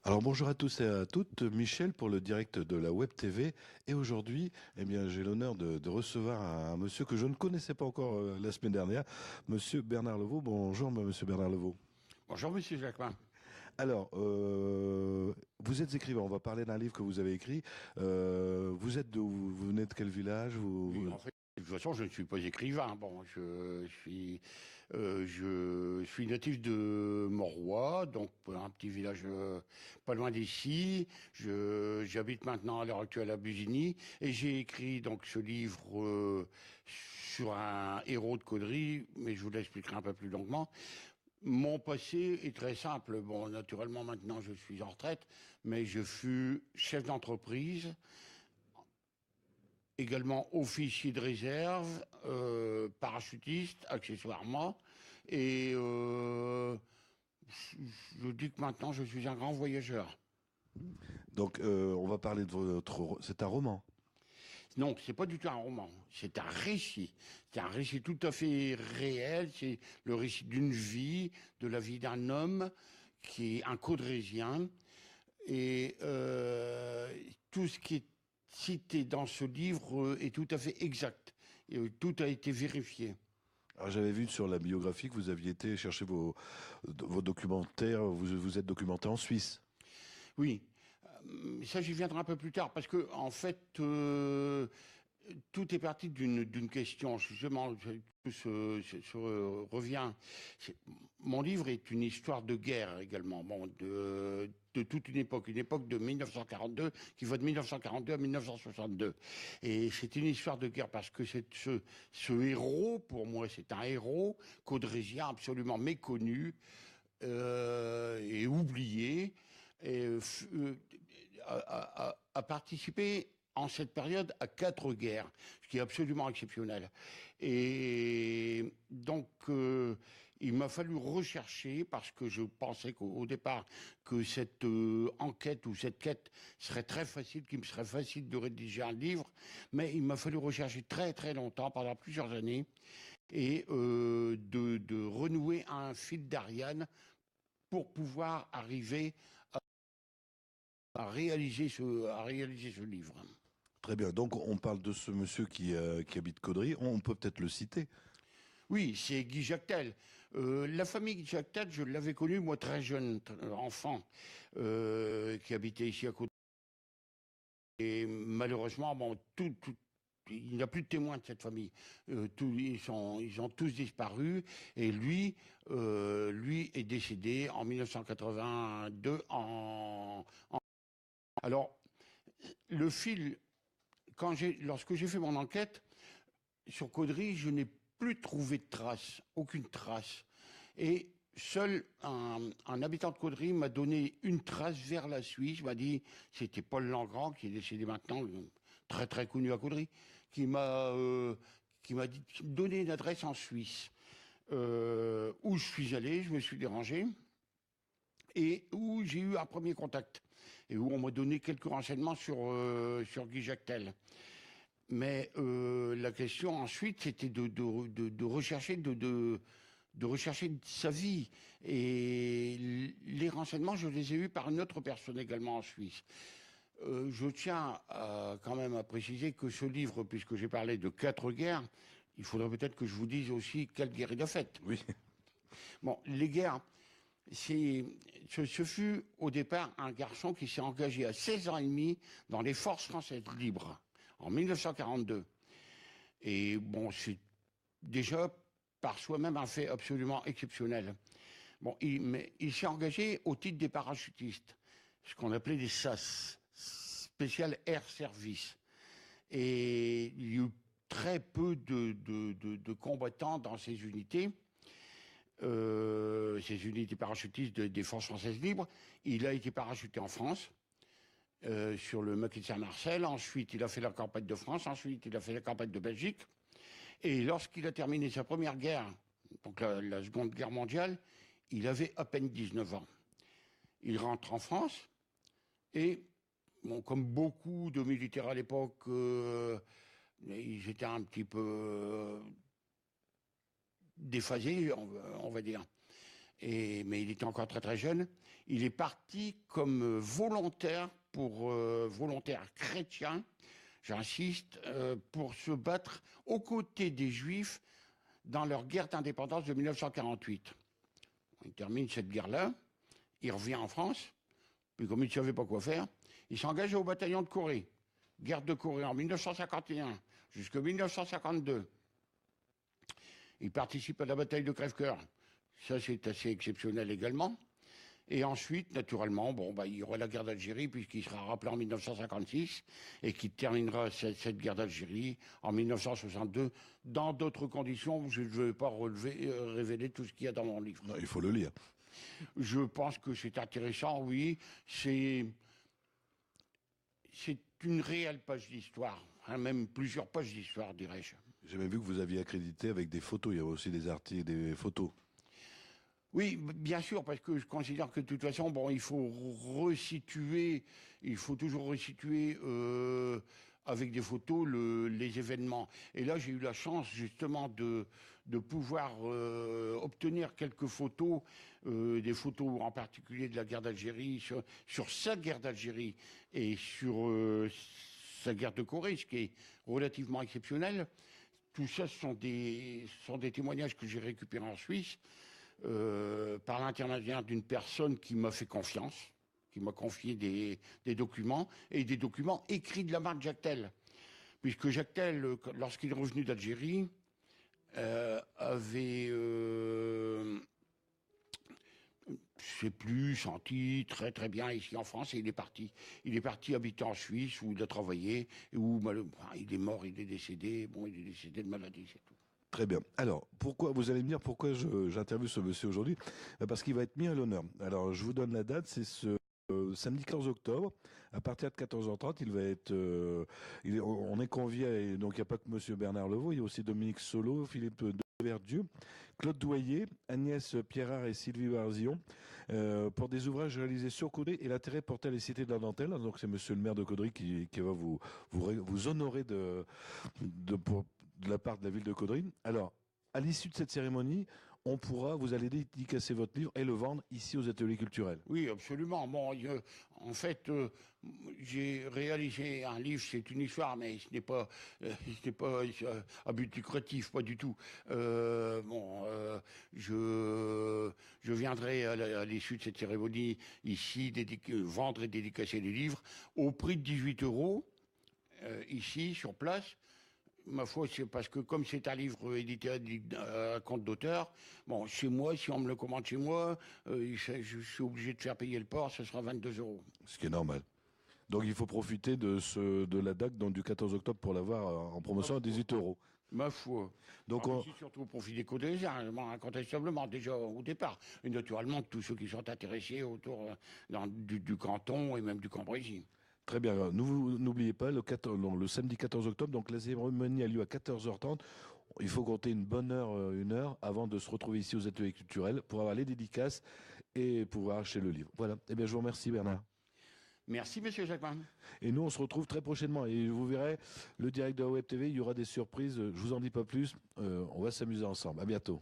Alors bonjour à tous et à toutes, Michel pour le direct de la Web TV. Et aujourd'hui, eh bien, j'ai l'honneur de recevoir un monsieur que je ne connaissais pas encore la semaine dernière, monsieur Bernard Levaux. Bonjour monsieur Bernard Levaux. Bonjour Monsieur Jacquemin. Alors, vous êtes écrivain, on va parler d'un livre que vous avez écrit. Vous êtes d'où? Vous venez de quel village? Oui, en fait, de toute façon, je ne suis pas écrivain. Bon, je suis natif de Morois, donc un petit village pas loin d'ici. J'habite maintenant à l'heure actuelle à Busigny et j'ai écrit donc ce livre sur un héros de Caudry, mais je vous l'expliquerai un peu plus longuement. Mon passé est très simple. Bon, naturellement, maintenant, je suis en retraite, mais je fus chef d'entreprise, également officier de réserve, parachutiste, accessoirement. Et je dis que maintenant, je suis un grand voyageur. Donc, on va parler de votre... C'est un roman. Non, c'est pas du tout un roman, c'est un récit. C'est un récit tout à fait réel, c'est le récit d'une vie, de la vie d'un homme qui est un caudrésien. Et tout ce qui est cité dans ce livre est tout à fait exact. Et, tout a été vérifié. Alors, j'avais vu sur la biographie que vous aviez été chercher vos documentaires, vous êtes documenté en Suisse. Oui, ça j'y viendrai un peu plus tard parce que en fait tout est parti d'une question. Justement, tout se revient. Mon livre est une histoire de guerre également, bon, de toute une époque de 1942 qui va de 1942 à 1962. Et c'est une histoire de guerre parce que ce héros, pour moi, c'est un héros caudrésien absolument méconnu et oublié. Et, a participé en cette période à 4 guerres, ce qui est absolument exceptionnel. Et donc, il m'a fallu rechercher, parce que je pensais qu'au départ, que cette enquête ou cette quête serait très facile, qu'il me serait facile de rédiger un livre, mais il m'a fallu rechercher très très longtemps, pendant plusieurs années, et de renouer un fil d'Ariane pour pouvoir arriver à réaliser ce livre. Très bien. Donc, on parle de ce monsieur qui habite Caudry. On peut peut-être le citer. Oui, c'est Guy Jactel. La famille Guy Jactel, je l'avais connue, moi, très jeune, enfant, qui habitait ici à côté. Et malheureusement, bon, il n'y a plus de témoins de cette famille. Ils ont tous disparu. Et lui est décédé en 1982 Alors, le fil, lorsque j'ai fait mon enquête sur Caudry, je n'ai plus trouvé de traces, aucune trace. Et seul un habitant de Caudry m'a donné une trace vers la Suisse, m'a dit, c'était Paul Langrand, qui est décédé maintenant, très très connu à Caudry, qui m'a dit, donné une adresse en Suisse, où je suis allé, je me suis dérangé, et où j'ai eu un premier contact, et où on m'a donné quelques renseignements sur Guy Jactel. Mais la question ensuite, c'était de rechercher de rechercher sa vie. Et les renseignements, je les ai eus par une autre personne également en Suisse. Je tiens quand même à préciser que ce livre, puisque j'ai parlé de 4 guerres, il faudrait peut-être que je vous dise aussi quelle guerre il a faite. Oui. Bon, les guerres, ce fut au départ un garçon qui s'est engagé à 16 ans et demi dans les forces françaises libres en 1942. Et bon, c'est déjà par soi-même un fait absolument exceptionnel. Bon, mais il s'est engagé au titre des parachutistes, ce qu'on appelait des SAS, Special Air Service. Et il y a eu très peu de combattants dans ces unités parachutistes des forces françaises libres. Il a été parachuté en France, sur le maquis de Saint-Marcel. Ensuite, il a fait la campagne de France. Ensuite, il a fait la campagne de Belgique. Et lorsqu'il a terminé sa première guerre, donc la Seconde Guerre mondiale, il avait à peine 19 ans. Il rentre en France et, bon, comme beaucoup de militaires à l'époque, ils étaient un petit peu déphasés, on va dire. mais il était encore très très jeune. Il est parti comme volontaire volontaire chrétien, j'insiste, pour se battre aux côtés des Juifs dans leur guerre d'indépendance de 1948. Il termine cette guerre-là, il revient en France, puis comme il ne savait pas quoi faire, il s'engage au bataillon de Corée. Guerre de Corée en 1951 jusqu'en 1952. Il participe à la bataille de Crèvecoeur. Ça, c'est assez exceptionnel également. Et ensuite, naturellement, il y aura la guerre d'Algérie, puisqu'il sera rappelé en 1956, et qui terminera cette guerre d'Algérie en 1962, dans d'autres conditions. Je ne vais pas révéler tout ce qu'il y a dans mon livre. Non, il faut le lire. Je pense que c'est intéressant, oui. C'est une réelle page d'histoire, hein, même plusieurs pages d'histoire, dirais-je. J'ai même vu que vous aviez accrédité avec des photos. Il y a aussi des articles, des photos. Oui, bien sûr, parce que je considère que de toute façon, il faut toujours resituer avec des photos les événements. Et là, j'ai eu la chance justement de pouvoir obtenir quelques photos, des photos en particulier de la guerre d'Algérie, sur sa guerre d'Algérie et sur sa guerre de Corée, ce qui est relativement exceptionnel. Tout ça sont des témoignages que j'ai récupérés en Suisse. Par l'intermédiaire d'une personne qui m'a fait confiance, qui m'a confié des documents, et des documents écrits de la marque Jactel. Puisque Jactel, lorsqu'il est revenu d'Algérie, avait, je sais plus, senti très très bien ici en France, et il est parti. Il est parti habiter en Suisse, où il a travaillé, et où il est mort, il est décédé. Il est décédé de maladie, c'est tout. Très bien. Alors, vous allez me dire pourquoi j'interviewe ce monsieur aujourd'hui? Parce qu'il va être mis à l'honneur. Alors, je vous donne la date, c'est ce samedi 15 octobre, à partir de 14h30, il va être, on est conviés, donc il n'y a pas que monsieur Bernard Levaux, il y a aussi Dominique Solo, Philippe Deverdieu, Claude Douillet, Agnès Pierrard et Sylvie Barzillon, pour des ouvrages réalisés sur Caudry et l'intérêt porté à les cités de la dentelle. Donc c'est monsieur le maire de Caudry qui va vous honorer de la part de la ville de Caudry. Alors, à l'issue de cette cérémonie, vous allez dédicacer votre livre et le vendre ici aux ateliers culturels. Oui, absolument. En fait, j'ai réalisé un livre, c'est une histoire, mais ce n'est pas à but lucratif, pas du tout. Je viendrai à l'issue de cette cérémonie ici vendre et dédicacer les livres au prix de 18 €, ici, sur place. Ma foi, c'est parce que comme c'est un livre édité à compte d'auteur, chez moi, si on me le commande chez moi, je suis obligé de faire payer le port, ce sera 22 €. Ce qui est normal. Donc il faut profiter de la date du 14 octobre pour l'avoir en promotion à 18 €. Ma foi. Donc surtout au profit des Codésiens, incontestablement, déjà au départ. Et naturellement, tous ceux qui sont intéressés autour du canton et même du Cambrésis. Très bien. N'oubliez pas, le samedi 14 octobre, donc la cérémonie a lieu à 14h30. Il faut compter une heure avant de se retrouver ici aux ateliers culturels pour avoir les dédicaces et pouvoir acheter le livre. Voilà. Eh bien, je vous remercie, Bernard. Merci, monsieur Jacquemin. Et nous, on se retrouve très prochainement. Et vous verrez, le direct de la Web TV, il y aura des surprises. Je vous en dis pas plus. On va s'amuser ensemble. À bientôt.